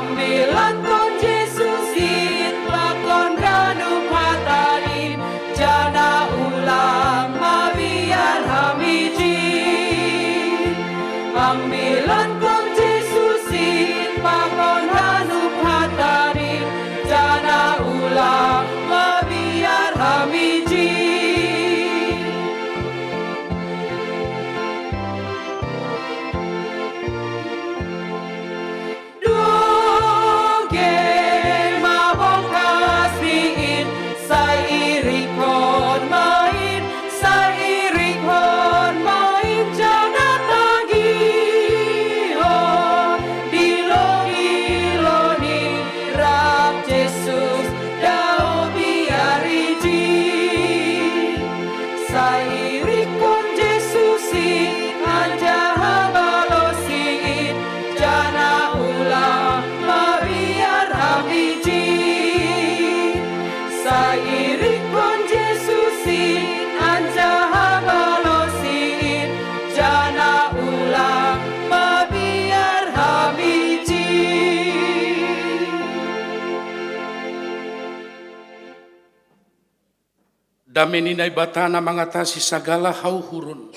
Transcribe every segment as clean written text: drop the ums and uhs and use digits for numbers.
Ambilan kon Jesus it pakon danup hatarin jana ulang mabiar hamiji. Ambilan kon Jesus it pakon danup hatarin jana ulang mabiar hamiji. Dami ninay batana mangatasi segala hauhurun.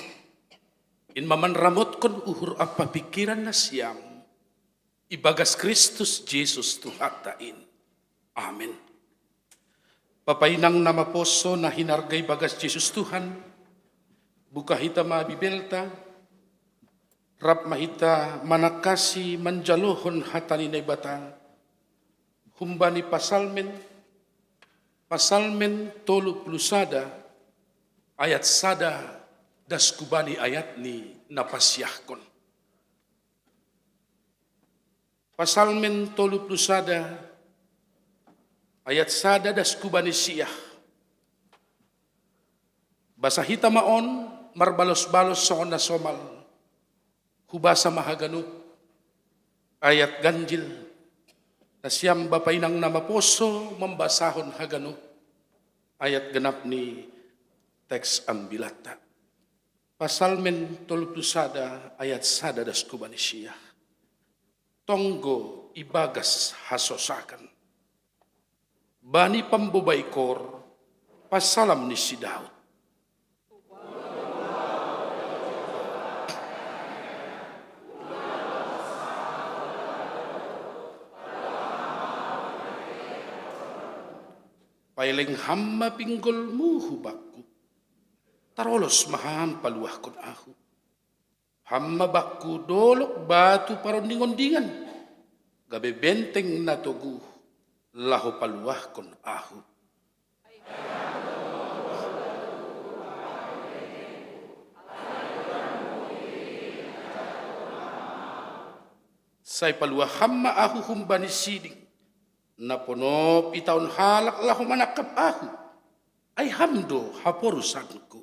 In maman ramot kon uhur apa pikiran na siyam. Ibagas Kristus Jesus tuhatain. Amen. Papainang nama poso na hinargay bagas Jesus Tuhan. Buka hita mabibelta. Rap mahita manakasi manjalohon hata ninay bata. Humbani Pasalmen 30 ayat sada das kubani ayat ni napasyahkon. Pasalmen 30 ayat sada das kubani siyah. Basahita maon marbalos-balos soon na somal. Hubasa mahaganuk ayat ganjil. Na siyam bapainang namaposo membasahon hagano ayat genap ni teks ambilata. Pasalmen 30 ayat sada das kubanisya. Tonggo ibagas hasosakan. Bani pambubaykor pasalam ni si Daud. Pailing hamma pinggol muhubakku. Tarolos maham paluah kon aku. Hamma bakku dolok batu paronding-ondingan. Gabe benteng na togu laho paluah kon aku. Say paluah hamma aku humbani siding. Napono pitaon halak lahu manakap aku. Ay hamdo haporusanku.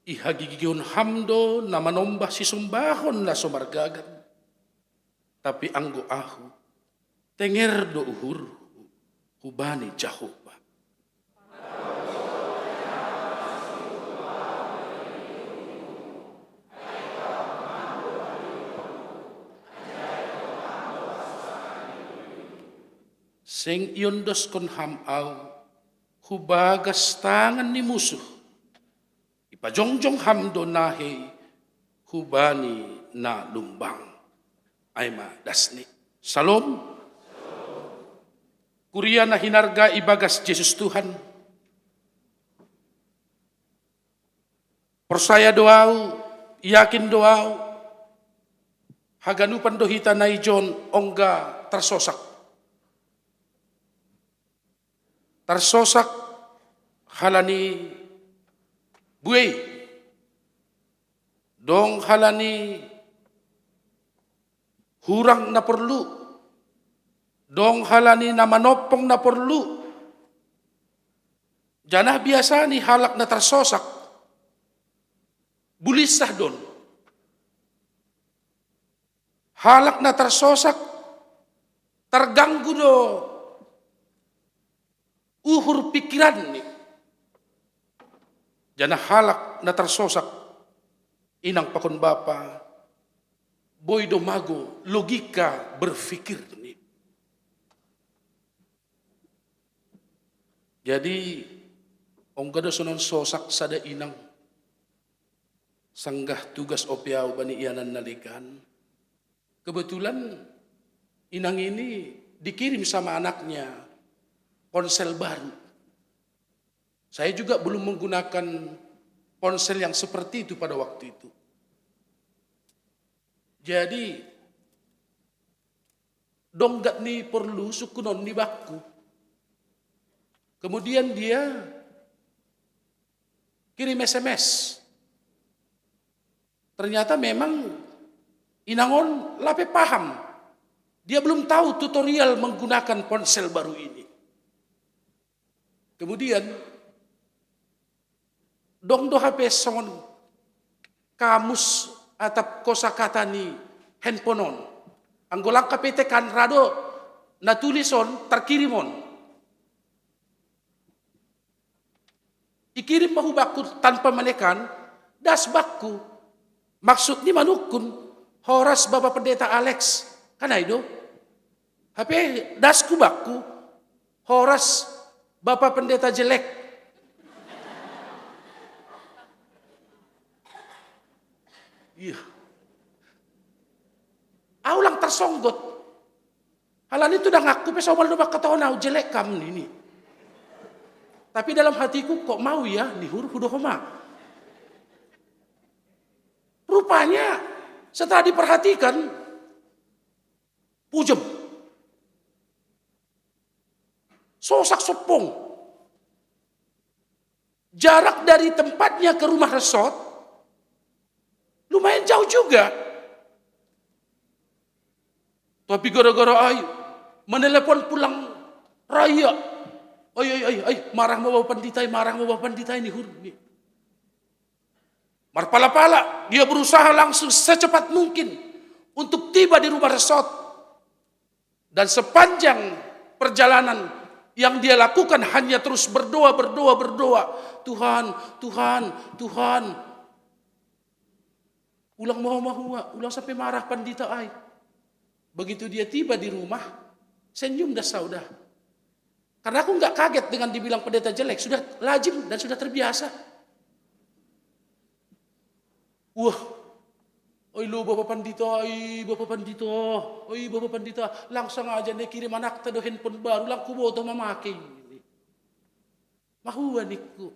Ihagigiyon hamdo na manombah si sumbahon na sumargagan. Tapi anggo aku tenger do uhur hubani Jehovah. Sing iondos kon hamaw, hubagas tangan ni musuh. Ipajongjong hamdo nahe, hubani na lumbang. Ay dasni. Salom. Kuriya na hinarga ibagas Jesus Tuhan. Persaya doaw, yakin doaw. Haganupan dohita na ijon, ongga tersosak. Tersosak halani buay. Dong halani hurang na perlu. Dong halani na manopong na perlu. Janah biasa ni halak na tersosak. Bulisah don. Halak na tersosak. Terganggu do. Uhur pikiran ni Jana halak na tersosak inang pakon bapa. Boy domago logika berpikir ni. Jadi ongkada sonon sosak sada inang sanggah tugas opiau bani ianan nalikan. Kebetulan inang ini dikirim sama anaknya ponsel baru. Saya juga belum menggunakan ponsel yang seperti itu pada waktu itu. Jadi donggat ni perlu sukunon ni baku. Kemudian dia kirim SMS. Ternyata memang inangon lape paham. Dia belum tahu tutorial menggunakan ponsel baru ini. Kemudian dong do HP songon kamus atap kosakata ni handphoneon. Anggolang kapete kan rado natulison terkirimon. Ikirim mahu baku tanpa menekan das baku. Maksud ni manukun horas Bapak Pendeta Alex. Kan itu? HP dasku baku horas Bapak Pendeta jelek. Iya. Aulang tersonggot. Halan itu udah ngaku pesawal doba ketahuan au jelek kam ini. Tapi dalam hatiku kok mau ya nihur hudohoma. Rupanya setelah diperhatikan pujem. Sosak sopong. Jarak dari tempatnya ke rumah resort lumayan jauh juga. Tapi gara-gara ay menelepon pulang raya. Ay, marah mau bawa penditai nih hurni. Marpala-pala, dia berusaha langsung secepat mungkin untuk tiba di rumah resort. Dan sepanjang perjalanan yang dia lakukan hanya terus berdoa. Tuhan. Ulang ulang sampai marah pandita ay. Begitu dia tiba di rumah, senyum dah saudah. Karena aku nggak kaget dengan dibilang pendeta jelek, sudah lazim dan sudah terbiasa. Wah, oi lu bapak pandita, langsung aja nih kirim anak tado handphone baru, lang kubo to memakai. Mahuwa niku,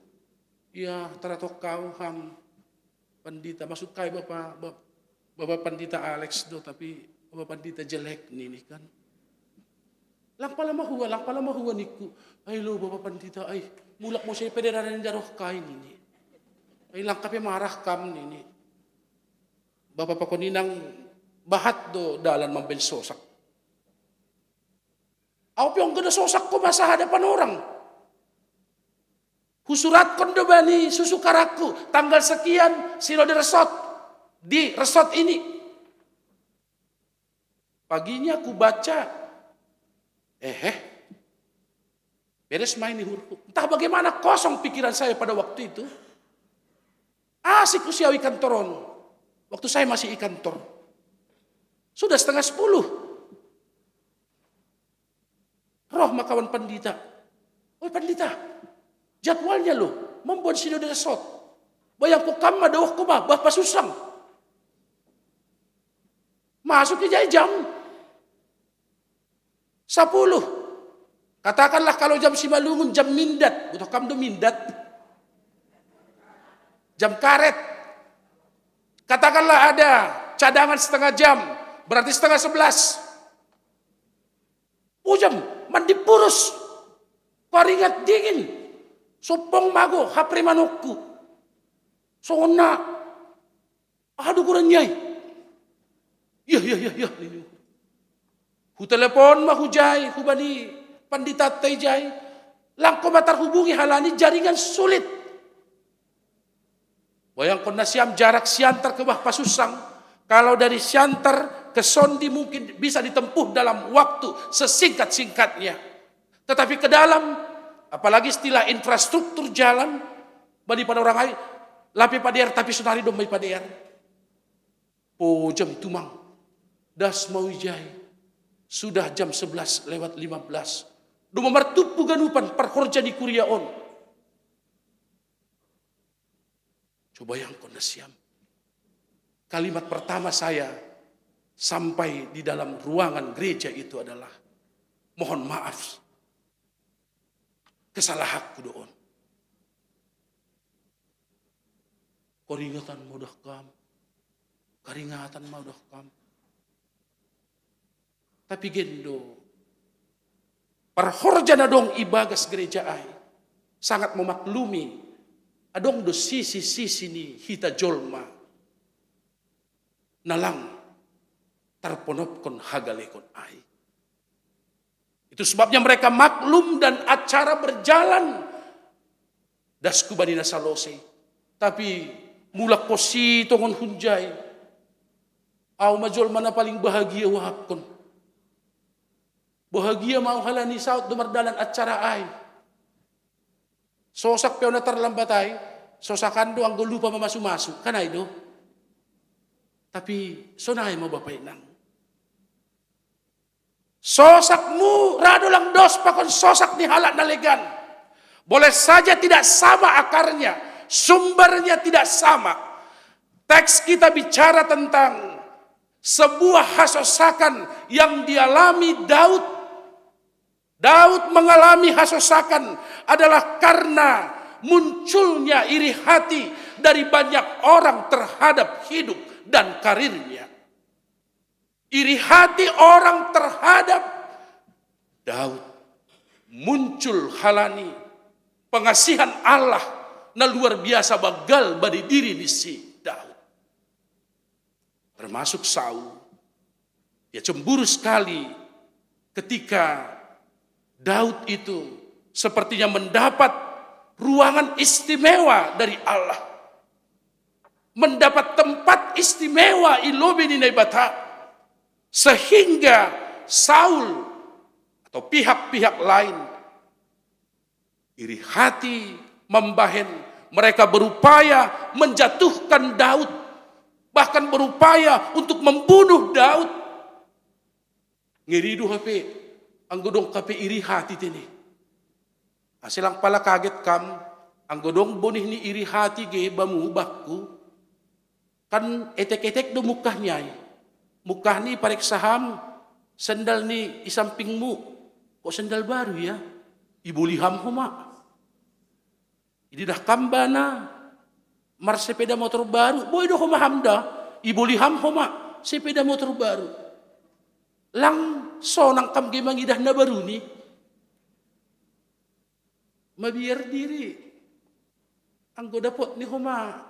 ya teratok kau ham. Pandita masuk kai bapak pandita Alex do tapi bapak pandita jelek nih kan. Lang pala mahuwa niku. Ay lo bapak pandita ay mulak mo siya pederaran jaroh kai nini. Ay lang kape marah kam nini. Bapak pakoninang bahat do dalan mambel sosak. Aw piyong gada sosak ko masa hadapan orang. Husurat kondo bani susu karaku tanggal sekian sino di resort ini. Paginya aku baca beres main di huruf. Entah bagaimana kosong pikiran saya pada waktu itu. Asik usia ikan toron. Waktu saya masih ikan tor. Sudah 9:30. Roh makawan pandita. Oi pandita, jadwalnya lo membuat sino di resort. Bayang ko kamma dawah ko ba pasusang. Masuk ke jam 10. Katakanlah kalau jam Simalungun jam mindat, butuh kam do mindat. Jam karet. Katakanlah ada cadangan setengah jam, berarti 10:30. Ujam mandi purus. Paringat dingin. Sopong mago hapri manukku. Sona. Aduh kurang nyai. Ya. Hu telepon mahujai, hubani pandita tejai. Langko matar hubungi halani jaringan sulit. Bayang kona siam jarak siantar ke bah pasusang. Kalau dari siantar ke sondi mungkin bisa ditempuh dalam waktu sesingkat-singkatnya. Tetapi ke dalam, apalagi istilah infrastruktur jalan, Bani pada orang lain, lapi padear tapi sunari dong may padear. Po jam tumang, das mawijay, sudah jam 11 lewat 15. Dumamartup ganupan parkorja di kuriaon. Coba yang kondasiam. Kalimat pertama saya sampai di dalam ruangan gereja itu adalah, mohon maaf, kesalahanku doon. Koringatan mo dah kam, karingatan mo dah kam. Tapi gendo, parhorja na dong ibagas gereja ay, sangat memaklumi, adong do sisi-sisi ni hita jolma, nalang tarponopkon hagalekon ay. Itu sebabnya mereka maklum dan acara berjalan. Dasku banina salose. Tapi mulak posi tongon hunjay. Aw majol mana paling bahagia wahapkon. Bahagia mau halani saut dumardalan acara ay. Sosak peon na tarlambatay. Sosakan do ang lupa mamasu-masu. Kanay do. Tapi sonay mo bapay nang. Sosakmu rado lang dos pakon sosak ni halak nalegan. Boleh saja tidak sama akarnya, sumbernya tidak sama. Teks kita bicara tentang sebuah hasosakan yang dialami Daud. Daud mengalami hasosakan adalah karena munculnya iri hati dari banyak orang terhadap hidup dan karirnya. Iri hati orang terhadap Daud. Muncul halani pengasihan Allah na luar biasa bagal bagi diri di si Daud. Termasuk Saul. Dia cemburu sekali ketika Daud itu sepertinya mendapat ruangan istimewa dari Allah. Mendapat tempat istimewa ilobi ni naibata. Sehingga Saul atau pihak-pihak lain iri hati membahen, mereka berupaya menjatuhkan Daud, bahkan berupaya untuk membunuh Daud. Ngiridu HP, ang godong kape iri hati tini. Asilang pala kaget kam, ang godong bonih ni iri hati ge bamu bakku, kan etek-etek do mukahnya. Mukah ni parek saham, sandal ni isampingmu. Kok sandal baru ya? Ibu liham homa. Ini dah kambana. Mar sepeda motor baru. Boy do homa hamda. Ibu liham homa. Sepeda motor baru. Lang sonang kam gimangidah na baru ni. Mabiar diri. Ang godapot ni homa.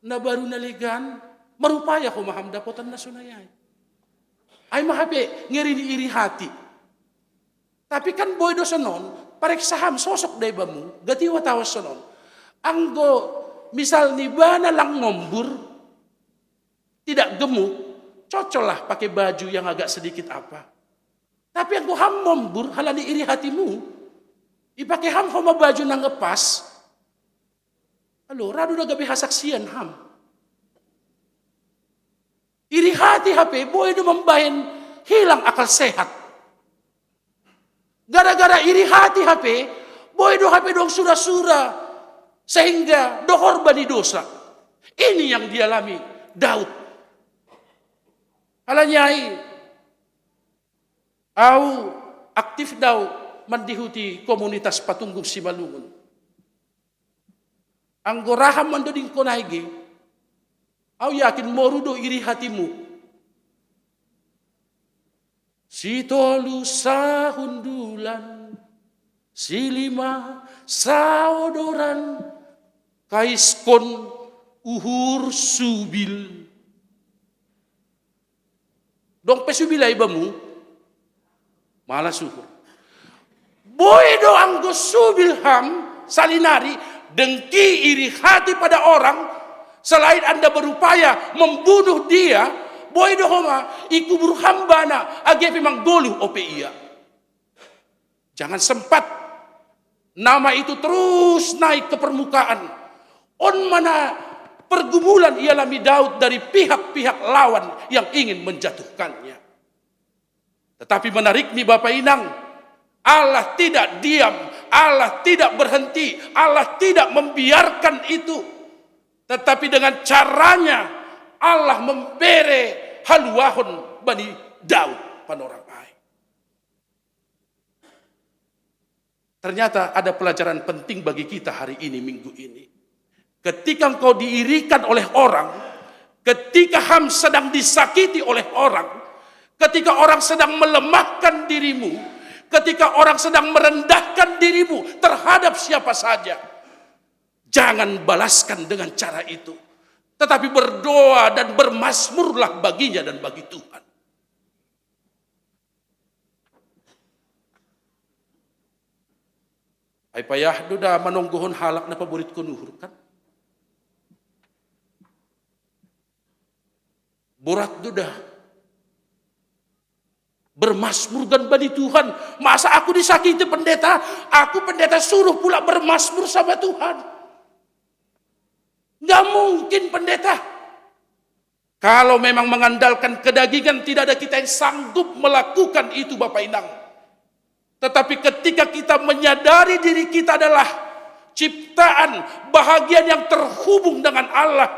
Na baru na legan. Marupaya ko maham dapotan na sunayay. Ay mahabi, ngiri ni iri hati. Tapi kan boy do sanon, parek saham sosok day ba mo, gatiwa tawas sanon. Anggo, misal ni ba na lang ngombur, tidak gemuk, cocok lah pakai baju yang agak sedikit apa. Tapi anggo ham ngombur, halani iri hatimu, ipakai ham homa baju nang ngepas, alo, rado na gabi hasaksian ham. Iri hati HP, boy do membahin hilang akal sehat. Gara-gara iri hati HP, boy do HP dong sura-sura. Sehingga do korban di dosa. Ini yang dialami Daud. Halanyai, au aktif daw mandihuti komunitas patunggung Simalungun. Ang goraham mando din konaigi, au yakin morudo iri hatimu. Si tolu sahundulan, si lima saodoran, kaiskon uhur subil. Dong pesubilay ba mo? Malas uhur. Boy do ang subilham salinari, dengki iri hati pada orang. Selain Anda berupaya membunuh dia, boy dohoma ikubur hambana agepi manggoluh ope iya. Jangan sempat nama itu terus naik ke permukaan. On mana pergumulan ialami Daud dari pihak-pihak lawan yang ingin menjatuhkannya. Tetapi menarik nih Bapak Inang, Allah tidak diam, Allah tidak berhenti, Allah tidak membiarkan itu. Tetapi dengan caranya Allah membere haluahon bani Daud panorang ai. Ternyata ada pelajaran penting bagi kita hari ini, minggu ini. Ketika engkau diirikan oleh orang, ketika Ham sedang disakiti oleh orang, ketika orang sedang melemahkan dirimu, ketika orang sedang merendahkan dirimu terhadap siapa saja, jangan balaskan dengan cara itu. Tetapi berdoa dan bermazmurlah baginya dan bagi Tuhan. Ay payah duda manungguhon halak na paborit ko nuhur kan. Borat duda bermasmur dan bani Tuhan. Masa aku disakiti pendeta, aku pendeta suruh pula bermasmur sama Tuhan? Nggak mungkin pendeta. Kalau memang mengandalkan kedagingan, tidak ada kita yang sanggup melakukan itu Bapak Inang. Tetapi ketika kita menyadari diri kita adalah ciptaan bahagian yang terhubung dengan Allah,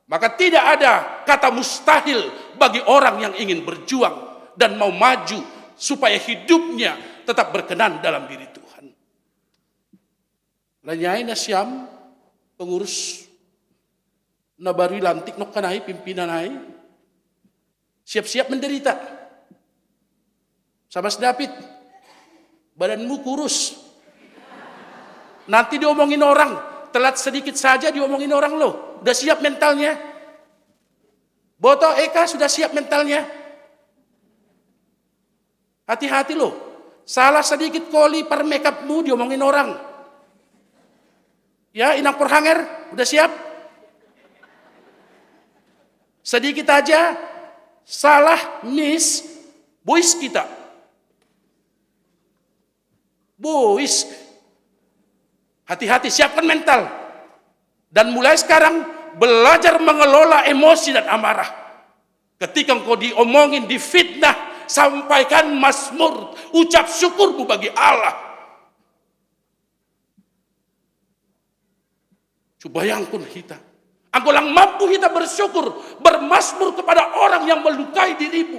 maka tidak ada kata mustahil bagi orang yang ingin berjuang dan mau maju supaya hidupnya tetap berkenan dalam diri Tuhan. Lanyai na siyam pengurus na baru lantik nok kanai pimpinan ai siap-siap menderita. Sama David, badanmu kurus. Nanti diomongin orang, telat sedikit saja diomongin orang loh. Udah siap mentalnya? Boto Eka sudah siap mentalnya? Hati-hati loh. Salah sedikit koli per makeupmu diomongin orang. Ya, inang perhanger, udah siap? Sedikit aja salah miss boys kita. Boys, hati-hati, siapkan mental. Dan mulai sekarang belajar mengelola emosi dan amarah. Ketika engkau diomongin, difitnah, sampaikan mazmur, ucap syukurmu bagi Allah. Coba yang pun kita, engkau lang mampu kita bersyukur, bermazmur kepada orang yang melukai dirimu.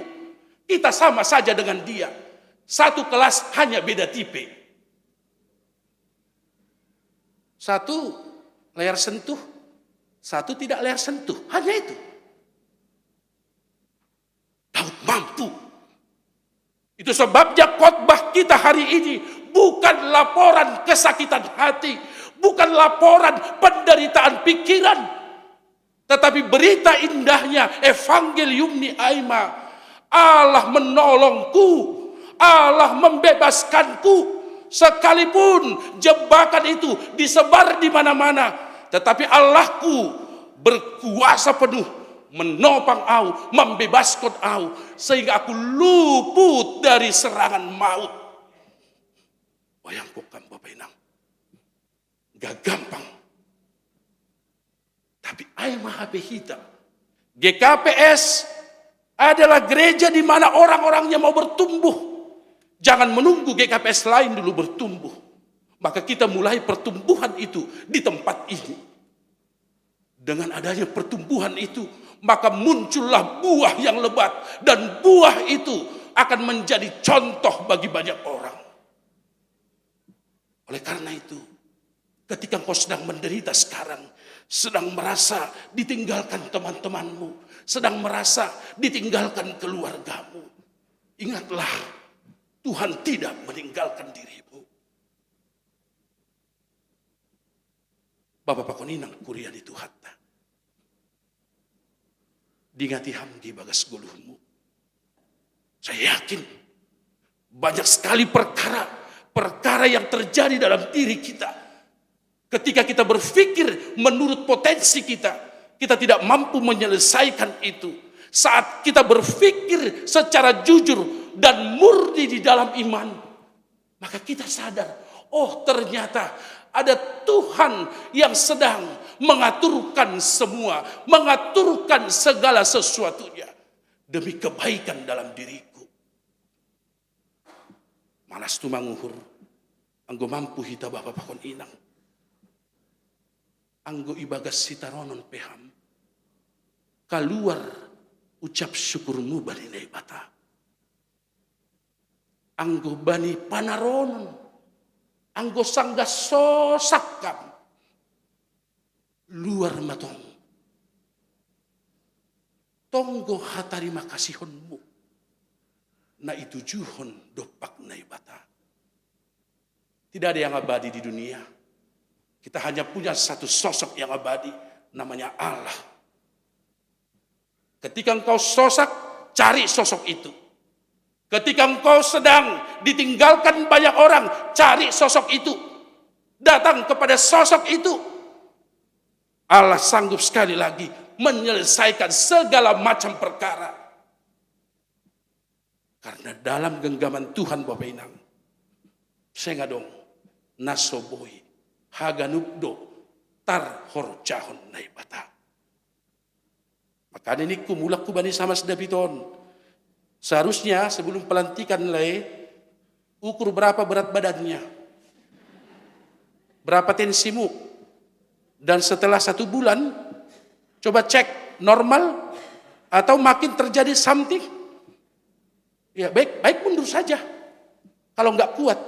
Kita sama saja dengan dia. Satu kelas hanya beda tipe. Satu layar sentuh, satu tidak layar sentuh. Hanya itu. Daud mampu. Itu sebabnya khotbah kita hari ini bukan laporan kesakitan hati, bukan laporan penderitaan pikiran, tetapi berita indahnya evangelium ni aima. Allah menolongku, Allah membebaskanku. Sekalipun jebakan itu disebar di mana-mana, tetapi Allahku berkuasa penuh menopang au, membebaskan au, sehingga aku luput dari serangan maut. Bayangkan Bapak Inang, gak gampang. Tapi ai maha hita. GKPS adalah gereja di mana orang-orangnya mau bertumbuh. Jangan menunggu GKPS lain dulu bertumbuh. Maka kita mulai pertumbuhan itu di tempat ini. Dengan adanya pertumbuhan itu, maka muncullah buah yang lebat. Dan buah itu akan menjadi contoh bagi banyak orang. Oleh karena itu, ketika kau sedang menderita sekarang, sedang merasa ditinggalkan teman-temanmu, sedang merasa ditinggalkan keluargamu, ingatlah, Tuhan tidak meninggalkan dirimu. Bapak pakoninang kurian itu hatta. Dingati hamdi bagas guluhmu. Saya yakin banyak sekali perkara yang terjadi dalam diri kita. Ketika kita berpikir menurut potensi kita, kita tidak mampu menyelesaikan itu. Saat kita berpikir secara jujur dan murni di dalam iman, maka kita sadar, oh ternyata Ada Tuhan yang sedang mengaturkan semua, mengaturkan segala sesuatunya demi kebaikan dalam diriku. Malas tu manguhur, anggo mampu hita bapa pakon inang. Anggo ibagas sitaronon peham. Keluar ucap syukurmu bani bata. Anggo bani panaronon. Anggo sangga sosakam. Luar matong. Tonggo hatarima kasihonmu. Na itujuhon dopak naibata. Tidak ada yang abadi di dunia. Kita hanya punya satu sosok yang abadi. Namanya Allah. Ketika engkau sosak, cari sosok itu. Ketika engkau sedang ditinggalkan banyak orang, cari sosok itu. Datang kepada sosok itu. Allah sanggup sekali lagi menyelesaikan segala macam perkara. Karena dalam genggaman Tuhan Bapak Inang, saya ngadong nasoboi haganubdo tar horjahon naibata. Makanya ini kumulak kubani sama sedapiton. Seharusnya sebelum pelantikan ukur berapa berat badannya, berapa tensimu, dan setelah 1 bulan coba cek normal atau makin terjadi something. Ya baik mundur saja. Kalau nggak kuat,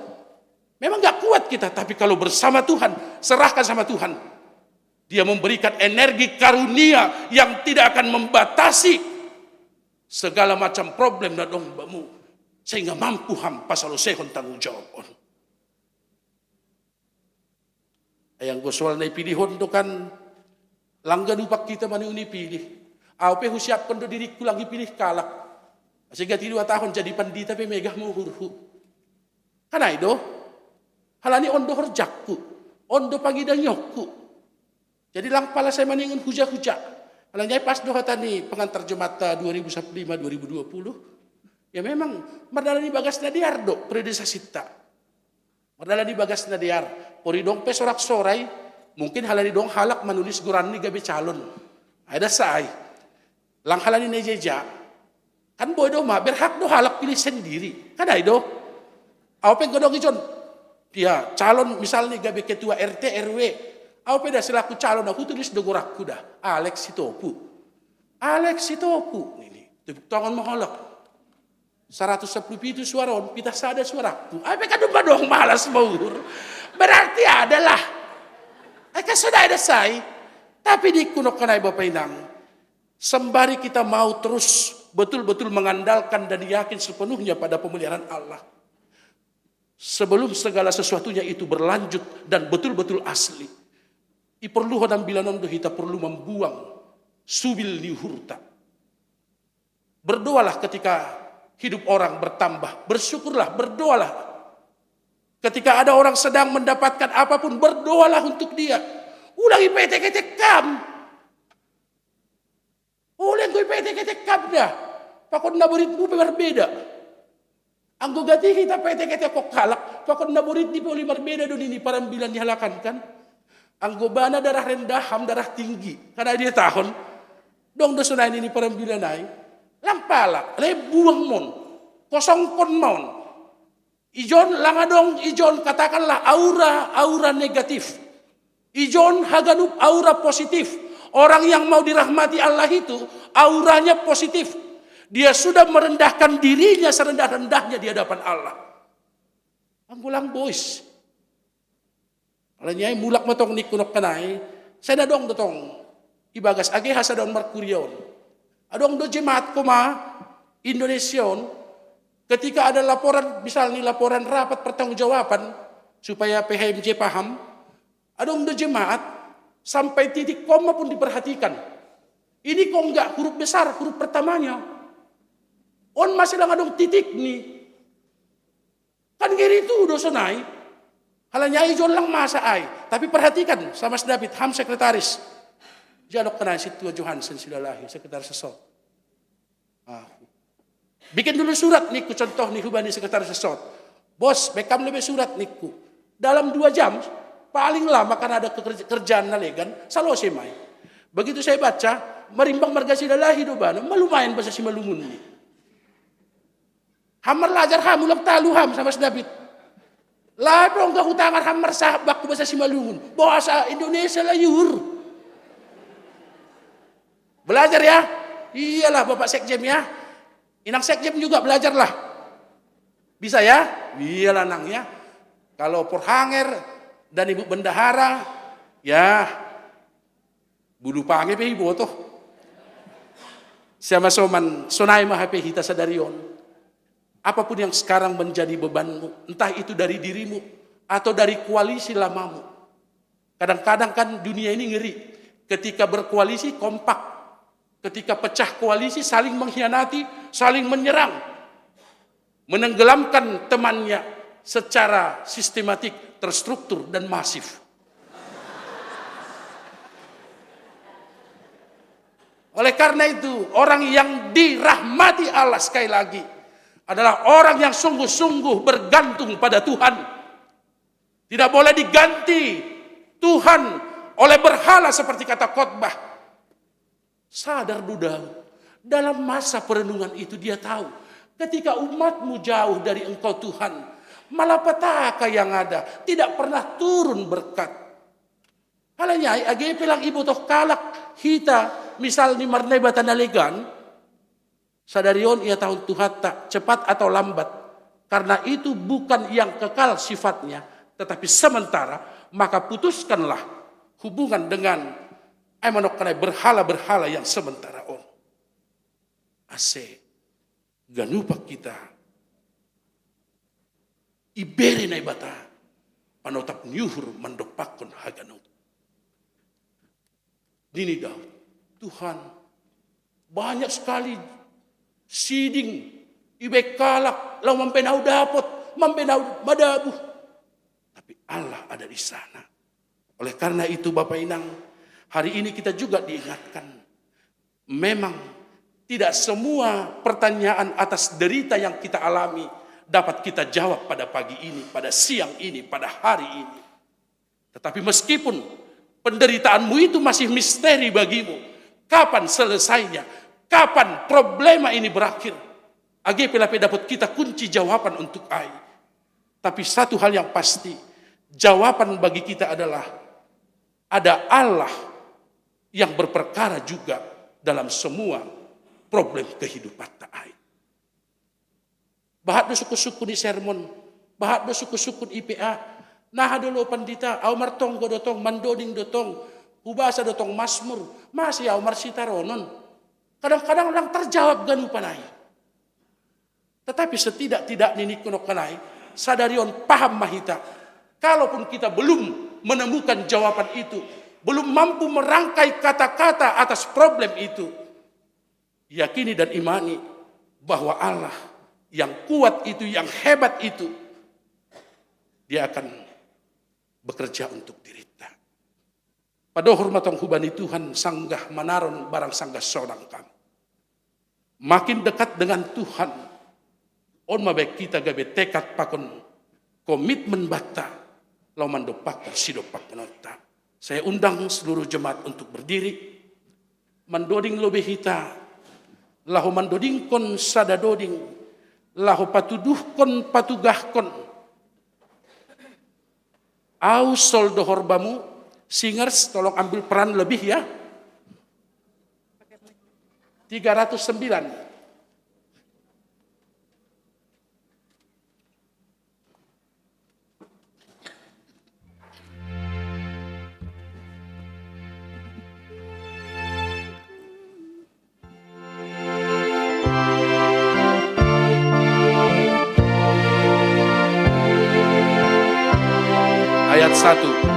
memang nggak kuat kita, tapi kalau bersama Tuhan, serahkan sama Tuhan. Dia memberikan energi karunia yang tidak akan membatasi segala macam problem na dombamu, sehingga mampu pasal sehon tanggung jawab on. Yang gue soal na pilihon itu kan langgan upak kita mani uni pilih. Aupe husiapkan do diriku lagi pilih kalak. Sehingga 2 tahun jadi pandita pe megah muhurhu. Karena itu halani ondo horjakku, ondo pagida nyokku. Jadi lang pala saya maningun huja-huja. Kalau nyai pas doa tani pengantar Jumata 2005-2020, ya memang mardalani bagas nadiar do predesa sita. Mardalani bagas nadiar, pori dong pe sorak sorai, mungkin halani dong halak menulis gurani gabe calon. Ada sai. Lang halani nejeja, kan boy do mah berhak do halak pilih sendiri. Kan ada do. Apa godong ijon? Dia calon misalnya gabe ketua RT RW. Apa dah selaku calon aku tulis dogorakku dah. Alex Sitopu. Ini tepuk tangan mahalak. 110 itu suara on, pita sada suaraku. Apa kan domba dong malas maur. Berarti adalah. Aka sudah ada say. Tapi di kunok kanai Bapak Inang. Sembari kita mau terus betul-betul mengandalkan dan yakin sepenuhnya pada pemeliharaan Allah. Sebelum segala sesuatunya itu berlanjut dan betul-betul asli. Iperlu hodam bilanon do kita perlu membuang subil liuhurta. Berdoalah ketika hidup orang bertambah. Bersyukurlah, berdoalah. Ketika ada orang sedang mendapatkan apapun, berdoalah untuk dia. Ulangi PT kam. Ulang gue PT kam dah. Pakon naburitmu berbeda. Anggo gati kita PT kok kalak. Pakon naburit di poli berbeda do ini parambilan dihalakan kan. Anggobana darah rendah, ham darah tinggi. Karena dia tahun. Dong dosunain ini parambilanai. Lampala, buang mon. Kosong pon mon. Ijon langadong, ijon katakanlah aura negatif. Ijon haganup aura positif. Orang yang mau dirahmati Allah itu, auranya positif. Dia sudah merendahkan dirinya serendah-rendahnya di hadapan Allah. Anggulang boys. Kalau nyai mulak matong ni kunok kanai, saya dadong dotong ibagas age hasadon Merkurion. Adong do jemaat koma Indonesian ketika ada laporan misalnya laporan rapat pertanggungjawaban supaya PHMJ paham, adong do jemaat sampai titik koma pun diperhatikan. Ini kok enggak huruf besar, huruf pertamanya. On masih lang adong titik nih. Kan gini itu udah sonai. Halanya ijon lang masa ay. Tapi perhatikan sama si David, ham sekretaris. Dialog kena si Tua Johansen silalahi, sekretaris sesot. Bikin dulu surat niku, contoh nih hubani sekretaris sesot. Bos, bekam lebih surat niku. Dalam 2 jam, Paling lama karena ada kerjaan nalegan, salo semai. Begitu saya baca, marimbang marga sidalahi do bana, malumayan bahasa si malungun ni. Hamar lajar ham ulang talu ham sama David. Lah dong gak hutangan hamar sahabak bahasa si malungun. Bahasa Indonesia lah yur. Belajar ya. Iyalah Bapak Sekjem ya. Inang Sekjem juga belajarlah. Bisa ya? Iyalah nang ya. Kalau Porhanger dan Ibu Bendahara, ya bulu pange pe ibu toh. Siapa soman sonai mah pe hita sadarion. Apapun yang sekarang menjadi bebanmu, entah itu dari dirimu atau dari koalisi lamamu. Kadang-kadang kan dunia ini ngeri. Ketika berkoalisi kompak, ketika pecah koalisi saling mengkhianati, saling menyerang, menenggelamkan temannya secara sistematik, terstruktur dan masif. Oleh karena itu, orang yang dirahmati Allah sekali lagi adalah orang yang sungguh-sungguh bergantung pada Tuhan. Tidak boleh diganti Tuhan oleh berhala seperti kata khotbah. Sadar duda, dalam masa perenungan itu dia tahu, ketika umatmu jauh dari engkau Tuhan, malapetaka yang ada, tidak pernah turun berkat. Halanya agi pilang ibu toh kalak hita misal ni marneba tanalegan, sadarion ia tahun Tuhan tak cepat atau lambat, karena itu bukan yang kekal sifatnya, tetapi sementara, maka putuskanlah hubungan dengan manokanai berhala-berhala yang sementara on. Ase ganupak kita iberi na ibata panotap nyuhur mandopakon haganut. Dini daw, Tuhan banyak sekali siding ibe kalak lau mampenau dapot, mampenau madabuh. Tapi Allah ada di sana. Oleh karena itu Bapak Inang, hari ini kita juga diingatkan, memang tidak semua pertanyaan atas derita yang kita alami dapat kita jawab pada pagi ini, pada siang ini, pada hari ini. Tetapi meskipun penderitaanmu itu masih misteri bagimu, kapan selesainya, kapan problema ini berakhir, AGPLP dapat kita kunci jawaban untuk AI. Tapi satu hal yang pasti, jawaban bagi kita adalah ada Allah yang berperkara juga dalam semua problem kehidupan AI. Bahat do suku-suku di sermon, bahat do suku-suku di IPA, nah dulu pandita, aumar tong godotong, mandoding dotong, ubasa dotong masmur, masih aumar sitaronon. Kadang-kadang orang terjawab ganu panai. Tetapi setidak-tidak nini kuno kanai, sadarion paham mahita. Kalaupun kita belum menemukan jawaban itu, belum mampu merangkai kata-kata atas problem itu, yakini dan imani bahwa Allah yang kuat itu, yang hebat itu, dia akan bekerja untuk dirita. Pada hormatong hubani Tuhan sanggah manaron barang sanggah seorang kami. Makin dekat dengan Tuhan, on mabek kita gabe tekad pakon komitmen bata lau mandopak sidopak penonta. Saya undang seluruh jemaat untuk berdiri, mandoding lobe hita, lahu mandodingkon sadadoding, lahu patuduhkon patugahkon. Au sol dohorbamu, singers tolong ambil peran lebih ya. 309. Ayat 1.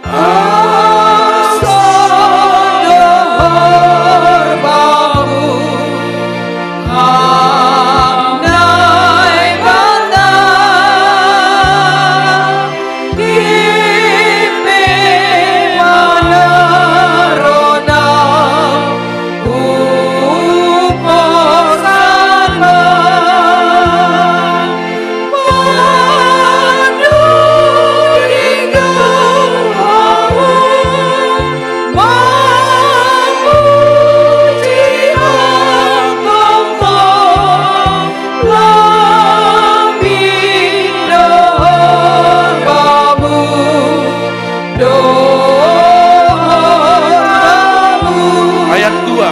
Mana doamu. Ayat 2.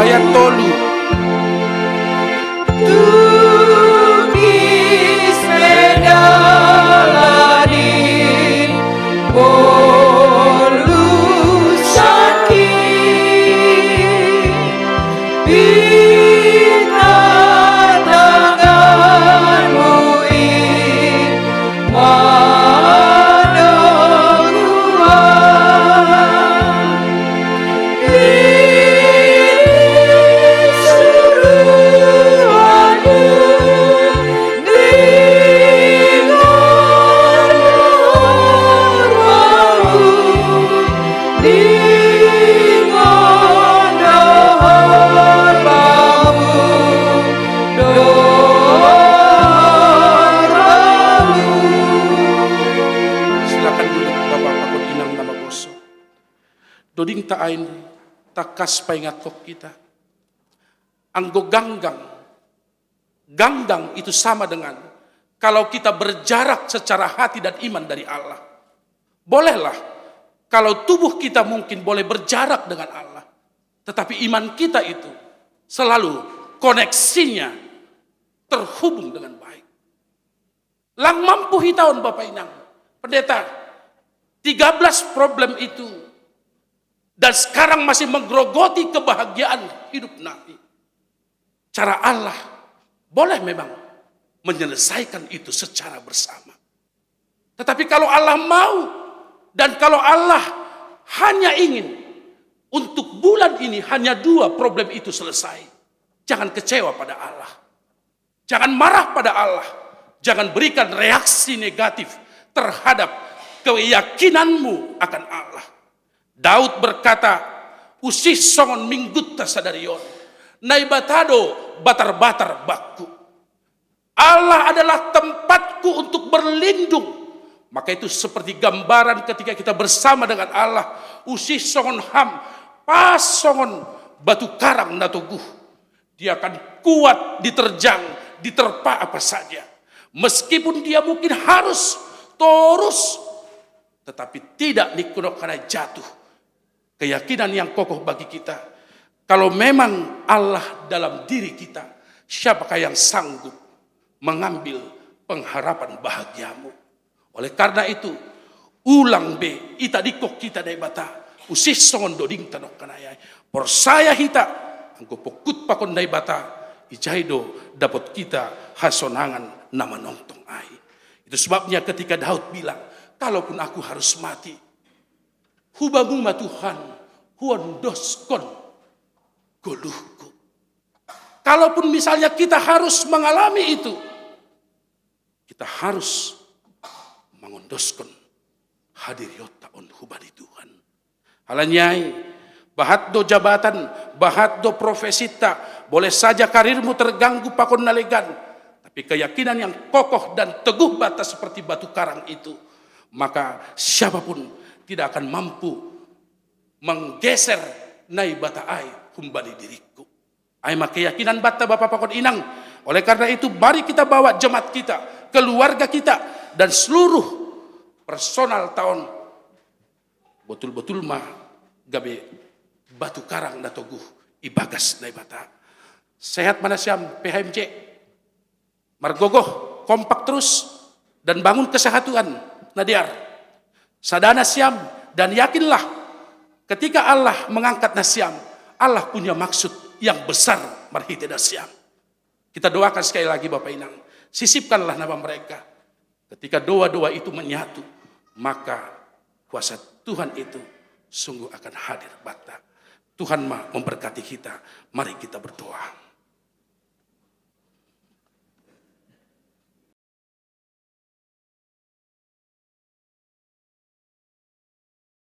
Ayat 3. Tugis medalani polusaki bina tanganmu Silakan duduk Bapak Pakon Inang nama boso. Doding taain takas paingatok kita. Anggo ganggang. Ganggang itu sama dengan kalau kita berjarak secara hati dan iman dari Allah. Bolehlah kalau tubuh kita mungkin boleh berjarak dengan Allah. Tetapi iman kita itu selalu koneksinya terhubung dengan baik. Lang mampu hitahun Bapak Inang. Pendeta, 13 problem itu dan sekarang masih menggerogoti kebahagiaan hidup nanti. Cara Allah boleh memang menyelesaikan itu secara bersama. Tetapi kalau Allah mau dan kalau Allah hanya ingin untuk bulan ini hanya 2 problem itu selesai, jangan kecewa pada Allah. Jangan marah pada Allah. Jangan berikan reaksi negatif terhadap keyakinanmu akan Allah. Daud berkata, usih songon minggut tasadarion, naibatado batar-batar bakku. Allah adalah tempatku untuk berlindung. Maka itu seperti gambaran ketika kita bersama dengan Allah. Usih songon ham, pas songon batu karang natoguh. Dia akan kuat diterjang, diterpa apa saja. Meskipun dia mungkin harus terus, tetapi tidak dikunok karena jatuh. Keyakinan yang kokoh bagi kita. Kalau memang Allah dalam diri kita, siapakah yang sanggup mengambil pengharapan bahagiamu? Oleh karena itu, ulang be ita dikok kita dari bata. Usih songon doding tanok kanayai. Persaya hita, anggo pokut pakon dari bata. Ijaido dapat kita hasonangan nama nongtong ai. Itu sebabnya ketika Daud bilang, kalaupun aku harus mati, hubamu ma Tuhan, huan doskon goluhku. Kalaupun misalnya kita harus mengalami itu, kita harus mengondoskan hadir yota on hubadi Tuhan. Halanyai, bahat do jabatan, bahat do profesita, boleh saja karirmu terganggu pakon nalegan. Tapi keyakinan yang kokoh dan teguh bata seperti batu karang itu, maka siapapun tidak akan mampu menggeser nai bata ai humbali diriku. Ai maka keyakinan bata Bapak Pakon Inang. Oleh karena itu mari kita bawa jemaat kita, keluarga kita dan seluruh personal tahun betul-betul mah gabe batu karang na teguh ibagas nai bata. Sehat mana siam PHMC. Margogoh, kompak terus dan bangun kesehatan nadiar. Sadana siam dan yakinlah ketika Allah mengangkat nasiam, Allah punya maksud yang besar marhite nasiam. Kita doakan sekali lagi Bapak Inang. Sisipkanlah nama mereka. Ketika doa-doa itu menyatu, maka kuasa Tuhan itu sungguh akan hadir bata. Tuhan memberkati kita. Mari kita berdoa.